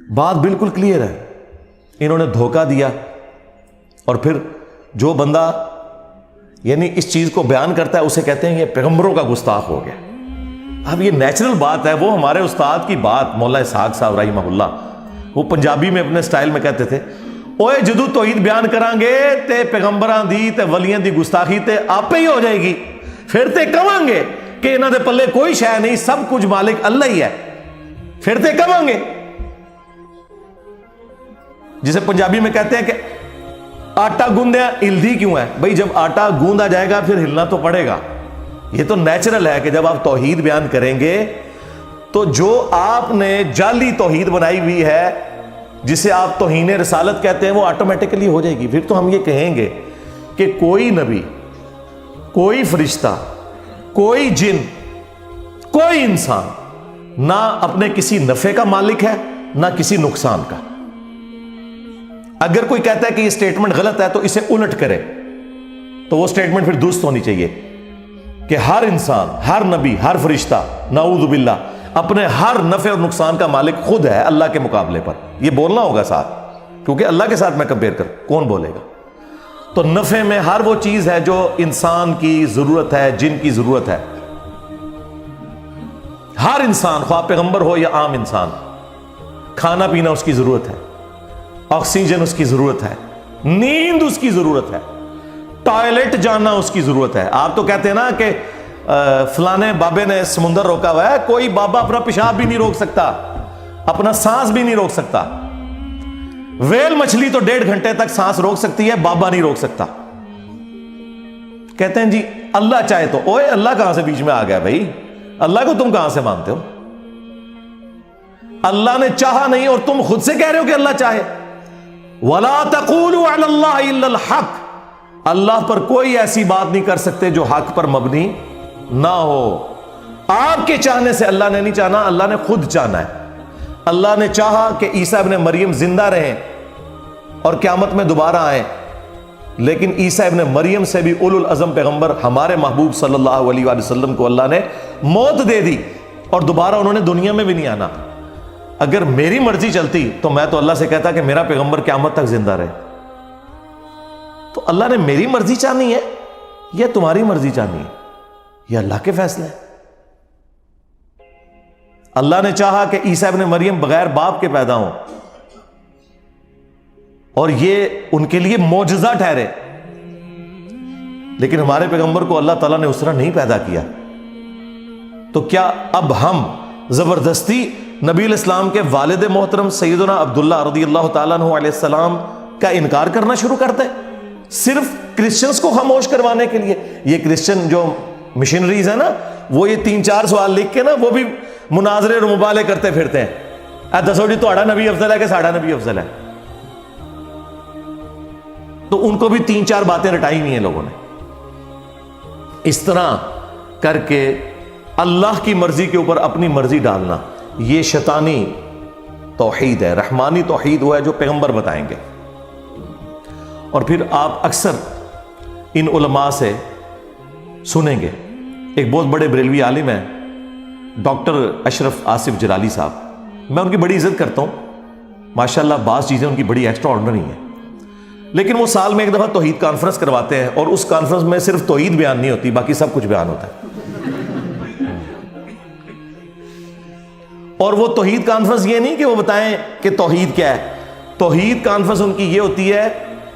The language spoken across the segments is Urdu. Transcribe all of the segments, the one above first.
بات بالکل کلیئر ہے. انہوں نے دھوکہ دیا اور پھر جو بندہ یعنی اس چیز کو بیان کرتا ہے اسے کہتے ہیں یہ پیغمبروں کا گستاخ ہو گیا. اب یہ نیچرل بات ہے. وہ ہمارے استاد کی بات مولا اسحاق صاحب رحمہ اللہ وہ پنجابی میں اپنے سٹائل میں کہتے تھے اوے جدو توحید بیان کران گے تے پیغمبران دی تے ولیاں دی گستاخی تے آپ ہی ہو جائے گی. پھر تے کہاں گے کہ انہاں دے پلے کوئی شے نہیں, سب کچھ مالک اللہ ہی ہے. پھر تے کہاں گے جسے پنجابی میں کہتے ہیں کہ آٹا گوندیا ہلدی کیوں ہے. بھائی جب آٹا گوندا جائے گا پھر ہلنا تو پڑے گا. یہ تو نیچرل ہے کہ جب آپ توحید بیان کریں گے تو جو آپ نے جعلی توحید بنائی ہوئی ہے جسے آپ توہین رسالت کہتے ہیں وہ آٹومیٹکلی ہو جائے گی. پھر تو ہم یہ کہیں گے کہ کوئی نبی, کوئی فرشتہ, کوئی جن, کوئی انسان نہ اپنے کسی نفع کا مالک ہے نہ کسی نقصان کا. اگر کوئی کہتا ہے کہ یہ سٹیٹمنٹ غلط ہے تو اسے الٹ کرے تو وہ سٹیٹمنٹ پھر درست ہونی چاہیے کہ ہر انسان, ہر نبی, ہر فرشتہ نعوذ باللہ اپنے ہر نفع اور نقصان کا مالک خود ہے اللہ کے مقابلے پر. یہ بولنا ہوگا ساتھ, کیونکہ اللہ کے ساتھ میں کمپیئر کر کون بولے گا. تو نفع میں ہر وہ چیز ہے جو انسان کی ضرورت ہے, جن کی ضرورت ہے. ہر انسان خواہ پیغمبر ہو یا عام انسان, کھانا پینا اس کی ضرورت ہے, آکسیجن اس کی ضرورت ہے, نیند اس کی ضرورت ہے, ٹوائلٹ جانا اس کی ضرورت ہے. آپ تو کہتے ہیں نا کہ فلانے بابے نے سمندر روکا ہوا ہے. کوئی بابا اپنا پیشاب بھی نہیں روک سکتا, اپنا سانس بھی نہیں روک سکتا. ویل مچھلی تو 1.5 گھنٹے تک سانس روک سکتی ہے, بابا نہیں روک سکتا. کہتے ہیں جی اللہ چاہے تو. اوے اللہ کہاں سے بیچ میں آ گیا بھائی؟ اللہ کو تم کہاں سے مانتے ہو؟ اللہ نے چاہا نہیں اور تم خود سے کہہ رہے ہو کہ اللہ چاہے. وَلَا تَقُولُوا عَلَى اللَّهِ إِلَّا الْحَقِّ. اللہ پر کوئی ایسی بات نہیں کر سکتے جو حق پر مبنی نہ ہو. آپ کے چاہنے سے اللہ نے نہیں چاہنا, اللہ نے خود چاہنا ہے. اللہ نے چاہا کہ عیسیٰ ابن مریم زندہ رہیں اور قیامت میں دوبارہ آئیں, لیکن عیسیٰ ابن مریم سے بھی اولو العزم پیغمبر ہمارے محبوب صلی اللہ علیہ وآلہ وسلم کو اللہ نے موت دے دی اور دوبارہ انہوں نے دنیا میں بھی نہیں آنا. اگر میری مرضی چلتی تو میں تو اللہ سے کہتا کہ میرا پیغمبر قیامت تک زندہ رہے. تو اللہ نے میری مرضی چاہنی ہے یا تمہاری مرضی چاہنی ہے؟ یہ اللہ کے فیصلے ہیں. اللہ نے چاہا کہ عیسیٰ ابن مریم بغیر باپ کے پیدا ہوں اور یہ ان کے لیے معجزہ ٹھہرے, لیکن ہمارے پیغمبر کو اللہ تعالیٰ نے اس طرح نہیں پیدا کیا. تو کیا اب ہم زبردستی نبی الاسلام کے والد محترم سیدنا عبداللہ رضی اللہ تعالیٰ عنہ علیہ السلام کا انکار کرنا شروع کر دیں صرف کرسچنز کو خاموش کروانے کے لیے؟ یہ کرسچن جو مشنریز ہیں نا, وہ یہ 3-4 سوال لکھ کے نا وہ بھی مناظرے اور مبالے کرتے پھرتے ہیں. اے دسو جی تہاڈا نبی افضل ہے کہ ساڈا نبی افضل ہے؟ تو ان کو بھی 3-4 باتیں رٹائی ہوئی ہیں لوگوں نے. اس طرح کر کے اللہ کی مرضی کے اوپر اپنی مرضی ڈالنا یہ شیطانی توحید ہے. رحمانی توحید وہ ہے جو پیغمبر بتائیں گے. اور پھر آپ اکثر ان علماء سے سنیں گے, ایک بہت بڑے بریلوی عالم ہیں ڈاکٹر اشرف آصف جلالی صاحب, میں ان کی بڑی عزت کرتا ہوں ماشاءاللہ. بعض چیزیں ان کی بڑی ایکسٹرا آرڈنری ہیں, لیکن وہ سال میں ایک دفعہ توحید کانفرنس کرواتے ہیں اور اس کانفرنس میں صرف توحید بیان نہیں ہوتی, باقی سب کچھ بیان ہوتا ہے. اور وہ توحید کانفرنس یہ نہیں کہ وہ بتائیں کہ توحید کیا ہے. توحید کانفرنس ان کی یہ ہوتی ہے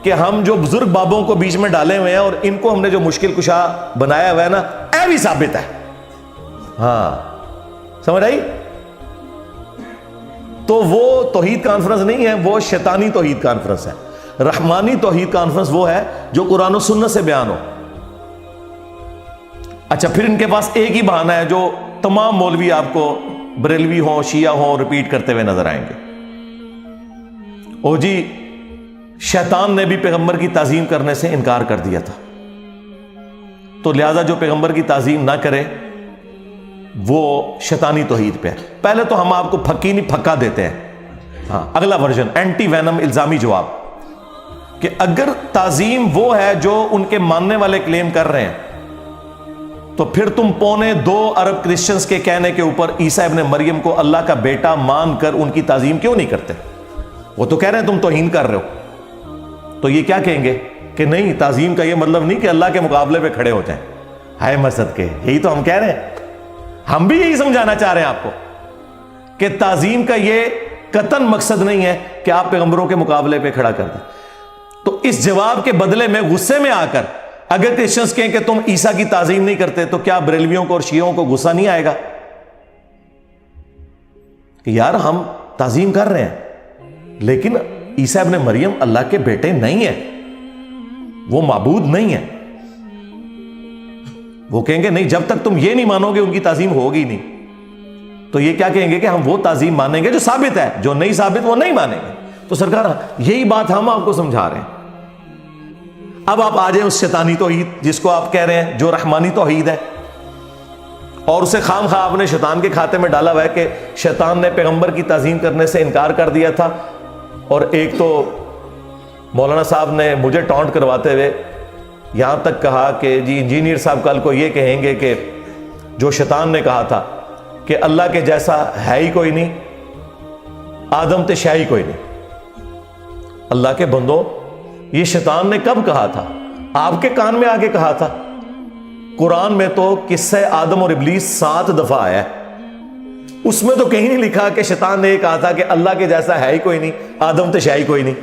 کہ ہم جو بزرگ بابوں کو بیچ میں ڈالے ہوئے ہیں اور ان کو ہم نے جو مشکل کشا بنایا ہوا ہے نا, اے بھی ثابت ہے. ہاں سمجھ آئی؟ تو وہ توحید کانفرنس نہیں ہے, وہ شیطانی توحید کانفرنس ہے. رحمانی توحید کانفرنس وہ ہے جو قرآن و سنت سے بیان ہو. اچھا, پھر ان کے پاس ایک ہی بہانہ ہے جو تمام مولوی آپ کو بریلوی ہوں شیعہ ہوں ریپیٹ کرتے ہوئے نظر آئیں گے. او جی شیطان نے بھی پیغمبر کی تعظیم کرنے سے انکار کر دیا تھا, تو لہذا جو پیغمبر کی تعظیم نہ کرے وہ شیطانی توحید پہ ہے. پہلے تو ہم آپ کو پھکی نہیں پھکا دیتے ہیں. ہاں اگلا ورژن اینٹی وینم الزامی جواب کہ اگر تعظیم وہ ہے جو ان کے ماننے والے کلیم کر رہے ہیں تو پھر تم 2.25 ارب کرسچنز کے کہنے کے اوپر عیسیٰ ابن مریم کو اللہ کا بیٹا مان کر ان کی تعظیم کیوں نہیں کرتے؟ وہ تو کہہ رہے ہیں تم توہین کر رہے ہو، تو یہ کیا کہیں گے کہ نہیں، تعظیم کا یہ مطلب نہیں کہ اللہ کے مقابلے پہ کھڑے ہو جائیں۔ ہائے مسد کے، یہی تو ہم کہہ رہے ہیں، ہم بھی یہی سمجھانا چاہ رہے ہیں آپ کو کہ تعظیم کا یہ قطعاً مقصد نہیں ہے کہ آپ پیغمبروں کے مقابلے پہ کھڑا کر دیں۔ تو اس جواب کے بدلے میں غصے میں آ کر اگر کرسچنز کہیں کہ تم عیسیٰ کی تعظیم نہیں کرتے تو کیا بریلویوں کو اور شیعوں کو غصہ نہیں آئے گا کہ یار ہم تعظیم کر رہے ہیں لیکن عیسیٰ ابن مریم اللہ کے بیٹے نہیں ہیں، وہ معبود نہیں ہیں؟ وہ کہیں گے نہیں، جب تک تم یہ نہیں مانو گے ان کی تعظیم ہوگی نہیں۔ تو یہ کیا کہیں گے کہ ہم وہ تعظیم مانیں گے جو ثابت ہے، جو نہیں ثابت وہ نہیں مانیں گے۔ تو سرکار یہی بات ہم آپ کو سمجھا رہے ہیں۔ اب آپ آ جائیں اس شیطانی توحید جس کو آپ کہہ رہے ہیں جو رحمانی توحید ہے، اور اسے خام خواہ آپ نے شیطان کے کھاتے میں ڈالا ہوا ہے کہ شیطان نے پیغمبر کی تعظیم کرنے سے انکار کر دیا تھا۔ اور ایک تو مولانا صاحب نے مجھے ٹانٹ کرواتے ہوئے یہاں تک کہا کہ جی انجینئر صاحب کل کو یہ کہیں گے کہ جو شیطان نے کہا تھا کہ اللہ کے جیسا ہے ہی کوئی نہیں، آدم تے شاہی کوئی نہیں۔ اللہ کے بندو، یہ شیطان نے کب کہا تھا؟ آپ کے کان میں آگے کہا تھا۔ قرآن میں تو قصہ آدم اور ابلیس 7 دفعہ آیا ہے، اس میں تو کہیں نہیں لکھا کہ شیطان نے یہ کہا تھا کہ اللہ کے جیسا ہے ہی کوئی نہیں، آدم تے شاہی کوئی نہیں۔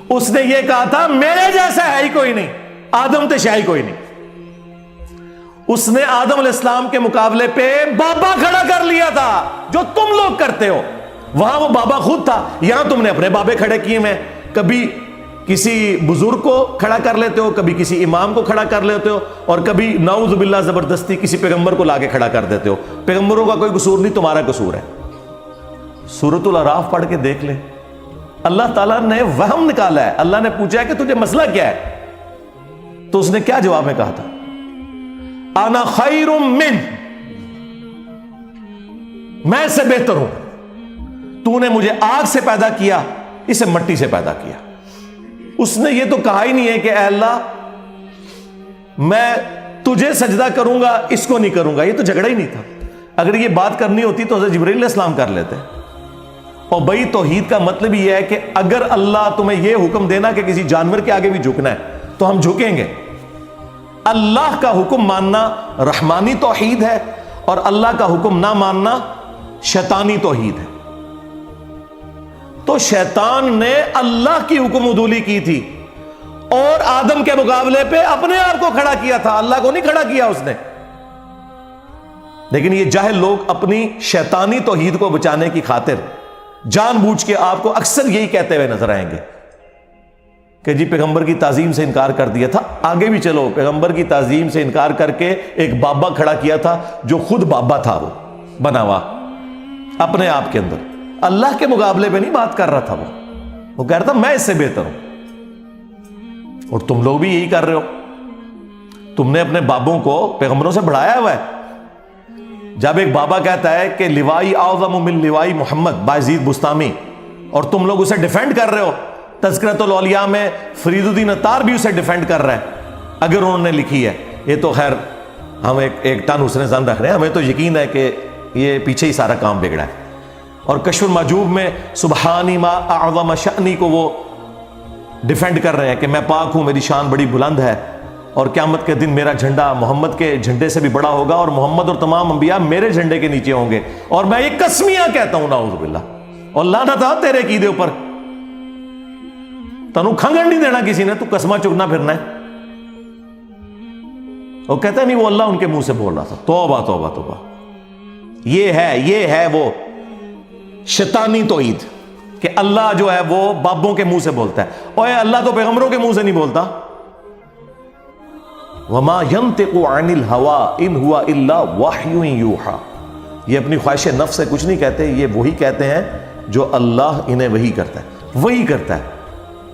اس نے یہ کہا تھا میرے جیسا ہے ہی کوئی نہیں، آدم تے شاہی کوئی نہیں۔ اس نے آدم علیہ السلام کے مقابلے پہ بابا کھڑا کر لیا تھا جو تم لوگ کرتے ہو، وہاں وہ بابا خود تھا، یہاں تم نے اپنے بابے کھڑے کیے ہیں۔ کبھی کسی بزرگ کو کھڑا کر لیتے ہو، کبھی کسی امام کو کھڑا کر لیتے ہو، اور کبھی نعوذ باللہ زبردستی کسی پیغمبر کو لا کے کھڑا کر دیتے ہو۔ پیغمبروں کا کوئی قصور نہیں، تمہارا قصور ہے۔ سورۃ الاعراف پڑھ کے دیکھ لیں، اللہ تعالیٰ نے وہم نکالا ہے۔ اللہ نے پوچھا ہے کہ تجھے مسئلہ کیا ہے، تو اس نے کیا جواب میں کہا تھا؟ انا خیر من، میں سے بہتر ہوں، تو نے مجھے آگ سے پیدا کیا، اسے مٹی سے پیدا کیا۔ اس نے یہ تو کہا ہی نہیں ہے کہ اے اللہ میں تجھے سجدہ کروں گا، اس کو نہیں کروں گا۔ یہ تو جھگڑا ہی نہیں تھا۔ اگر یہ بات کرنی ہوتی تو حضرت جبرائیل علیہ السلام کر لیتے۔ اور بھائی توحید کا مطلب یہ ہے کہ اگر اللہ تمہیں یہ حکم دینا کہ کسی جانور کے آگے بھی جھکنا ہے تو ہم جھکیں گے۔ اللہ کا حکم ماننا رحمانی توحید ہے، اور اللہ کا حکم نہ ماننا شیطانی توحید ہے۔ تو شیطان نے اللہ کی حکم عدولی کی تھی اور آدم کے مقابلے پہ اپنے آپ کو کھڑا کیا تھا، اللہ کو نہیں کھڑا کیا اس نے۔ لیکن یہ جاہل لوگ اپنی شیطانی توحید کو بچانے کی خاطر جان بوجھ کے آپ کو اکثر یہی کہتے ہوئے نظر آئیں گے کہ جی پیغمبر کی تعظیم سے انکار کر دیا تھا۔ آگے بھی چلو، پیغمبر کی تعظیم سے انکار کر کے ایک بابا کھڑا کیا تھا جو خود بابا تھا، وہ بنا ہوا اپنے آپ کے اندر، اللہ کے مقابلے پہ نہیں بات کر رہا تھا۔ وہ کہہ رہا تھا میں اس سے بہتر ہوں۔ اور تم لوگ بھی یہی کر رہے ہو، تم نے اپنے بابوں کو پیغمبروں سے بڑھایا ہوا ہے۔ جب ایک بابا کہتا ہے کہ لوائی اعظم من لوائی محمد بایزید بستامی، اور تم لوگ اسے ڈیفینڈ کر رہے ہو، تذکرۃ الاولیاء میں فرید الدین عطار بھی اسے ڈیفینڈ کر رہا ہے اگر انہوں نے لکھی ہے۔ یہ تو خیر ہم ایک ٹن حسن زن رکھ رہے ہیں، ہمیں تو یقین ہے کہ یہ پیچھے ہی سارا کام بگڑا ہے۔ اور کشف المحجوب میں سبحانی ما اعظم شأنی کو وہ ڈیفینڈ کر رہے ہیں کہ میں پاک ہوں، میری شان بڑی بلند ہے، اور قیامت کے دن میرا جھنڈا محمد کے جھنڈے سے بھی بڑا ہوگا، اور محمد اور تمام انبیاء میرے جھنڈے کے نیچے ہوں گے، اور میں یہ قسمیاں کہتا ہوں نعوذ باللہ، اور لعنت آ تیرے عقیدے اوپر، تنوں کھنگن نہیں دینا کسی نے، تو قسمہ چگنا پھرنا ہے۔ وہ کہتا ہے نہیں وہ اللہ ان کے منہ سے بول رہا تھا۔ توبہ توبہ توبہ، یہ ہے وہ شیطانی توحید کہ اللہ جو ہے وہ بابوں کے منہ سے بولتا ہے، اور اللہ تو پیغمبروں کے منہ سے نہیں بولتا۔ وما ينطق عن الهوى ان هو الا وحی یوحى، یہ اپنی خواہش نفس سے کچھ نہیں کہتے، یہ وہی کہتے ہیں جو اللہ انہیں وہی کرتا ہے، وہی کرتا ہے،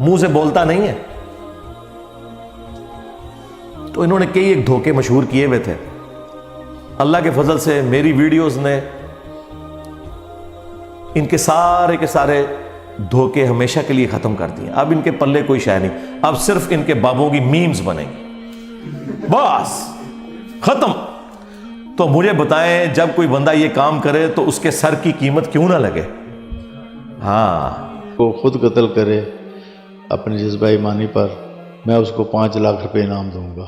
منہ سے بولتا نہیں ہے۔ تو انہوں نے کئی ایک دھوکے مشہور کیے ہوئے تھے۔ اللہ کے فضل سے میری ویڈیوز نے ان کے سارے دھوکے ہمیشہ کے لیے ختم کر دیے۔ اب ان کے پلے کوئی شے نہیں، اب صرف ان کے بابوں کی میمز بنیں گی بس۔ ختم. تو مجھے بتائیں جب کوئی بندہ یہ کام کرے تو اس کے سر کی قیمت کیوں نہ لگے؟ ہاں وہ خود قتل کرے اپنے جذبہ ایمانی پر، میں اس کو 5 لاکھ روپے انعام دوں گا.